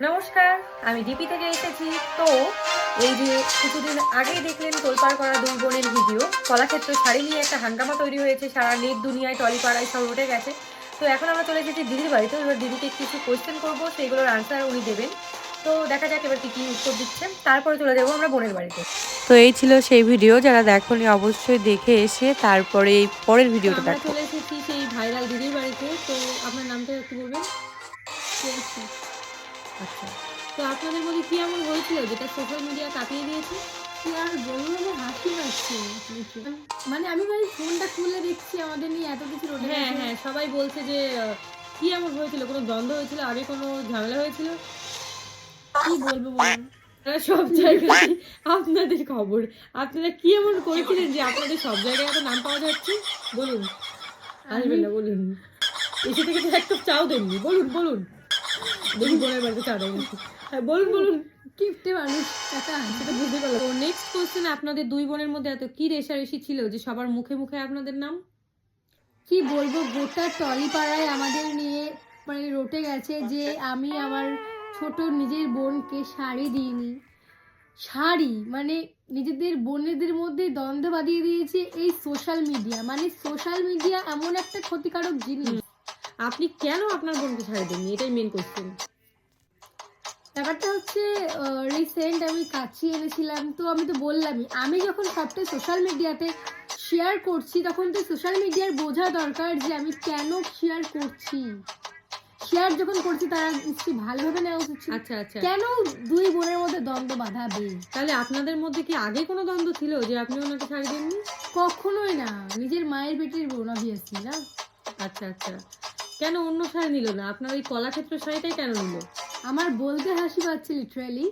নমস্কার, আমি ডিপি থেকে এসেছি। তো এই যে কিছুদিন আগেই দেখলেন তোলপাড় করা দুই বোনের ভিডিও, কলাক্ষেত্র শাড়ি নিয়ে একটা হাঙ্গামা তৈরি হয়েছে, সারা নেট দুনিয়ায় টলিপাড়ায় সব উঠে গেছে। তো এখন আমরা চলে এসেছি দিদির বাড়িতে। এবার দিদিকে কিছু কোয়েশ্চেন করবো, সেইগুলোর আনসার উনি দেবেন। তো দেখা যাক এবার কি উত্তর দিচ্ছেন, তারপরে চলে যাবো আমরা বোনের বাড়িতে। তো এই ছিল সেই ভিডিও, যারা দেখোনি অবশ্যই দেখে এসে তারপরে এই পরের ভিডিওটা আমরা দেখো। চলে এসেছি সেই ভাইরাল দিদির বাড়িতে। তো আপনার নামটা একটু বলবেন? আচ্ছা, তো আপনাদের মধ্যে কি এমন হয়েছিল যেটা সোশ্যাল মিডিয়া কাঁপিয়ে দিয়েছে? কি আর বলবো, আমার হাসি পাচ্ছে। মানে আমি ভাই ফোনটা খুলে দেখছি আমাদের নিয়ে এত কিছু রটে হ্যাঁ গেছে। হ্যাঁ, সবাই বলছে যে কি এমন হয়েছিল, কোনো দ্বন্দ্ব হয়েছিল, আগে কোনো ঝামেলা হয়েছিল? কি বলবো বলুন, সব জায়গায় আপনাদের খবর। আপনারা কি এমন করেছিলেন যে আপনাদের সব জায়গায় এত নাম পাওয়া যাচ্ছে? বলুন, আসবেন না বলুন। এসে থেকে তো এক কাপ চাও দেননি, বলুন বলুন। দেখি বোনের বাড়িতে চা দেয় নাকি। হ্যাঁ বলুন বলুন। কিপটে মানুষ টাকা। সেটা বুঝতে পারলাম। তো নেক্সট কোশ্চেন, আপনাদের দুই বোনের মধ্যে এত কি রেষারেষি ছিল যে সবার মুখে মুখে আপনাদের নাম? কি বলবো, গোটা টলিপাড়ায় আমাদের নিয়ে মানে রটে গেছে যে আমি আমার ছোট নিজের বোনকে শাড়ি দিইনি। শাড়ি মানে নিজেদের বোনেদের মধ্যে দ্বন্দ্ব বাঁধিয়ে দিয়েছে এই সোশ্যাল মিডিয়া। মানে সোশ্যাল মিডিয়া এমন একটা ক্ষতিকারক জিনিস। আপনি কেন আপনার বোনকে ছাড়ি দেননি, এটাই মেন কোশ্চেন। ব্যাপারটা হচ্ছে রিসেন্ট আমি কাচি এনেছিলাম, তো আমি তো বললামই আমি যখন সবটাই সোশ্যাল মিডিয়াতে শেয়ার করছি তখন তো সোশ্যাল মিডিয়ার বোঝা দরকার যে আমি কেন শেয়ার করছি। শেয়ার যখন করছি তারা নিশ্চয়ই ভালোভাবে নেওয়া উচিত ছিল। আচ্ছা আচ্ছা, কেন দুই বোনের মধ্যে দ্বন্দ্ব বাঁধাবে? তাহলে আপনাদের মধ্যে কি আগে কোনো দ্বন্দ্ব ছিল যে আপনি ওনাকে ছাড়ি দেননি? কখনোই না, নিজের মায়ের পেটের বোন অবভিয়াসলি না। আচ্ছা আচ্ছা, কেন অন্য শাড়ি নিল না? আপনার ওই কলাক্ষেত্র শাড়িটাই কেন নিল? আমার বলতে হাসি পাচ্ছে লিটারালি,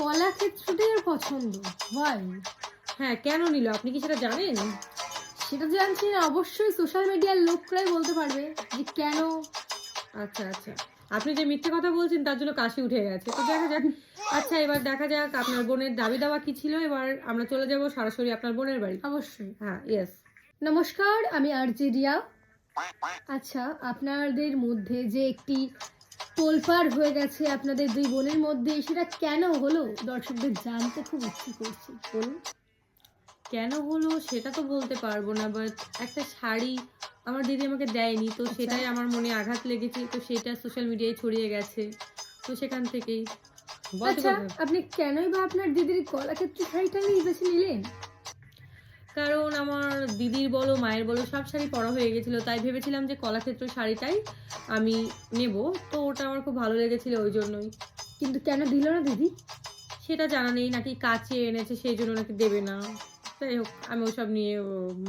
কলাক্ষেত্রটাই আর পছন্দ হয়। হ্যাঁ, কেন নিল আপনি কি সেটা জানেন? সেটা জানছি না, অবশ্যই সোশ্যাল মিডিয়ার লোকরাই বলতে পারবে যে কেন। আচ্ছা আচ্ছা, আপনি যে মিথ্যে কথা বলছেন তার জন্য কাশি উঠে গেছে। তো দেখা যাক। আচ্ছা, এবার দেখা যাক আপনার বোনের দাবি দাওয়া কি ছিল। এবার আমরা চলে যাব সরাসরি আপনার বোনের বাড়ি। অবশ্যই। হ্যাঁ, ইয়েস। নমস্কার, আমি আরজে রিয়া। আচ্ছা, আপনাদের মধ্যে যে একটি তোলপাড় হয়ে গেছে আপনাদের দুই বোনের মধ্যে, সেটা কেন হলো দর্শকদের জানতে খুব ইচ্ছে করছে, বলুন। কেন হলো সেটা তো বলতে পারবো না, বাট একটা শাড়ি আমার দিদি আমাকে দেয়নি, তো সেটাই আমার মনে আঘাত লেগেছে। তো সেটা সোশ্যাল মিডিয়ায় ছড়িয়ে গেছে, তো সেখান থেকেই বলতে আচ্ছা, পারবো। আপনি কেনই বা আপনার দিদির কলাক্ষেত্র শাড়িটা নিয়ে বেছে নিলেন? কারণ আমার দিদির বলো মায়ের বলো সব শাড়ি পরা হয়ে গেছিল, তাই ভেবেছিলাম যে কলাক্ষেত্র শাড়িটাই আমি নেব। তো ওটা আমার খুব ভালো লেগেছিল, ওই জন্যই। কিন্তু কেন দিল না দিদি? সেটা জানা নেই, নাকি কাচিয়ে এনেছে সেই জন্য নাকি দেবে না। যাই হোক, আমি ওসব নিয়ে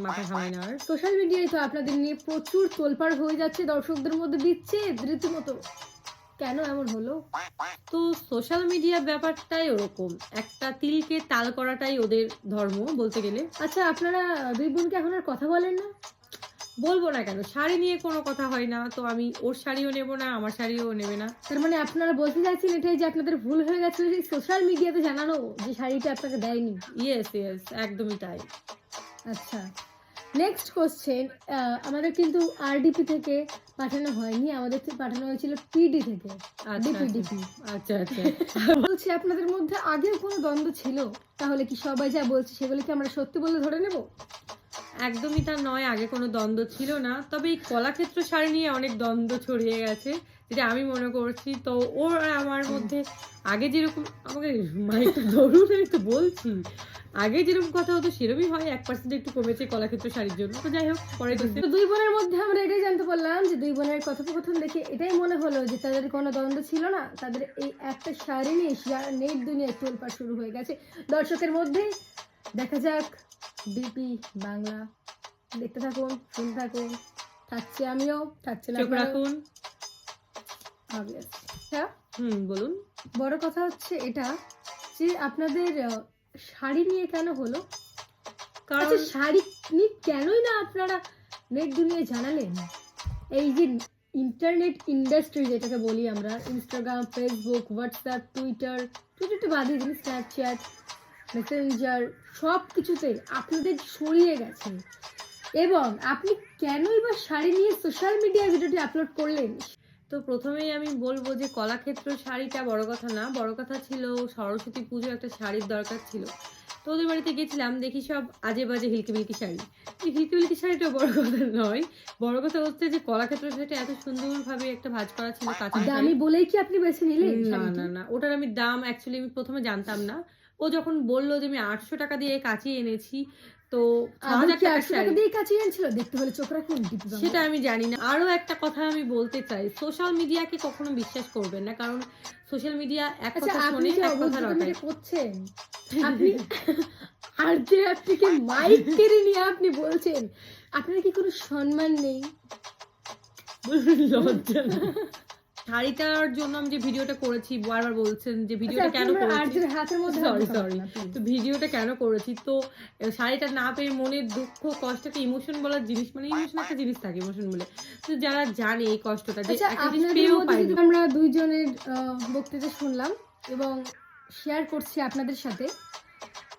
মাথা ঘামাই না আর। সোশ্যাল মিডিয়ায় তো আপনাদের নিয়ে প্রচুর তোলপাড় হয়ে যাচ্ছে, দর্শকদের মধ্যে দিচ্ছে রীতিমতো। কেন এমন হলো? তো সোশ্যাল মিডিয়া ব্যাপারটাই ওরকম, একটা তিলকে তাল করাটাই ওদের ধর্ম বলতে গেলে। আচ্ছা, আপনারা দুই বোনকে এখন আর কথা বলেন না? বলবো না কেন, শাড়ি নিয়ে কোনো কথা হয় না, তো আমি ওর শাড়িও নেব না, আমার শাড়িও নেবে না। তার মানে আপনারা বলতে চাইছেন এটাই যে আপনাদের ভুল হয়ে গেছিল যে সোশ্যাল মিডিয়াতে জানানো যে শাড়িটা আপনাকে দেয়নি। ইয়েস ইয়েস, একদমই তাই। আচ্ছা, নেক্সট কোশ্চেন। আমাদের কিন্তু আরডিপি থেকে পাঠানো হয়নি, আমাদের থেকে পাঠানো হয়েছিল পিডি থেকে। আচ্ছা ডিপিডিপি। আচ্ছা আচ্ছা। বলছি আপনাদের মধ্যে আগেও কোনো দ্বন্দ্ব ছিল? তাহলে কি সবাই যা বলছে সেগুলো কি আমরা সত্যি বলে ধরে নেব? একদমই তা নয়, আগে কোনো দ্বন্দ্ব ছিল না। তবে এই কলাক্ষেত্র শাড়ি নিয়ে অনেক দ্বন্দ্ব ছড়িয়ে গেছে, যেটা আমি মনে করছি। তো ওর আর আমার মধ্যে আগে যেরকম, আমাকে মাইকটা ধরুন, আমি তো বলছি, আগে যেরকম কথা হতো সেরকমই হয়, 1% একটু কমেছে কলাক্ষেত্র শাড়ির জন্য। তো যাই হোক, পরে তো দুই বোনের মধ্যে আমরা এটাই জানতে পারলাম যে দুই বোনের কথোপকথন দেখে এটাই মনে হলো যে তাদের কোনো দ্বন্দ্ব ছিল না, তাদের এই একটা শাড়ি নিয়ে নেট দুনিয়ায় তোলপাড় শুরু হয়ে গেছে দর্শকের মধ্যে। দেখা যাক ডিপি বাংলা, দেখতে থাকুন, শুনতে থাকুন। থাকছে আমিও, থাকছে না চোখ রাখুন। আচ্ছা, বলুন। বড় কথা হচ্ছে এটা যে আপনাদের শাড়ি নিয়ে কেন হলো? কারণ আচ্ছা, শাড়ি নিয়ে কেনই না আপনারা নেট দুনিয়ায় জানালেন? এই যে ইন্টারনেট ইন্ডাস্ট্রি যেটাকে বলি আমরা, ইনস্টাগ্রাম, ফেসবুক, হোয়াটসঅ্যাপ, টুইটার, টুইটারটা বাদই দিন, স্ন্যাপচ্যাট, মেসেঞ্জার, সব কিছুতে আপনাদের ছড়িয়ে গেছে। এবং আপনি কেনই বা শাড়ি নিয়ে সোশ্যাল মিডিয়ায় ভিডিওটি আপলোড করলেন? তো প্রথমেই আমি বলবো যে কলাক্ষেত্র শাড়িটা বড় কথা না, বড় কথা ছিল সরস্বতী পুজো একটা শাড়ির দরকার ছিল। তো ওদের বাড়িতে গেছিলাম, দেখি সব আজে বাজে হিলকি মিলকি শাড়ি। এই হিলকি মিলকি শাড়িটা বড় কথা নয়, বড় কথা হচ্ছে যে কলাক্ষেত্র শাড়িটা এত সুন্দরভাবে একটা ভাঁজ করা ছিল কাঁচা দামি বলেই কি আপনি বেছে নিলেন না শাড়িটি? না না, ওটার আমি দাম অ্যাকচুয়ালি আমি প্রথমে জানতাম না। ও যখন বললো যে আমি 800 টাকা দিয়ে কাঁচিয়ে এনেছি, তো আদৌ 6000 কি টাকার 800 টাকা শাড়ি, দিয়ে কাচিয়ে এনেছিল? দেখতে হলে চোখ রাখুন দীপি বাংলা। সেটা আমি জানি না। আরো একটা কথা আমি বলতে চাই, সোশ্যাল মিডিয়াকে কখনো বিশ্বাস করবেন না, কারণ সোশ্যাল মিডিয়া এক আচ্ছা, কথা আপনি শোনে যে এক কথা অভদ্রতামিটা রটায়। করছেন, আপনি আর যে আপনাকে মাইক কেড়ে নিয়ে আপনি বলছেন, আপনার কি কোনো সম্মান নেই? লজ্জা না। শাড়িটার জন্য আমি যে ভিডিওটা করেছি, বারবার বলছেন যে আচ্ছা, ভিডিওটা আপনি কেন আমার করেছি, আর্যের হাতের মধ্যে সরি হাত সরি, ঢোকাবেন না, please। তো ভিডিওটা কেন করেছি, তো শাড়িটা না পেয়ে মনের দুঃখ কষ্ট, একটা ইমোশন বলার জিনিস, মানে ইমোশন একটা জিনিস থাকে, ইমোশন বলে, তো যারা জানে এই কষ্টটা যে আচ্ছা, একটা জিনিস আপনাদের পেয়েও মধ্যে পাইনি। যদি আমরা দুইজনের বক্তৃতা শুনলাম এবং শেয়ার করছি আপনাদের সাথে,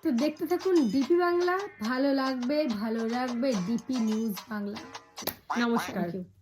তো দেখতে থাকুন ডিপি বাংলা। ভালো লাগবে, ভালো রাখবে ডিপি নিউজ বাংলা। নমস্কার। Thank you.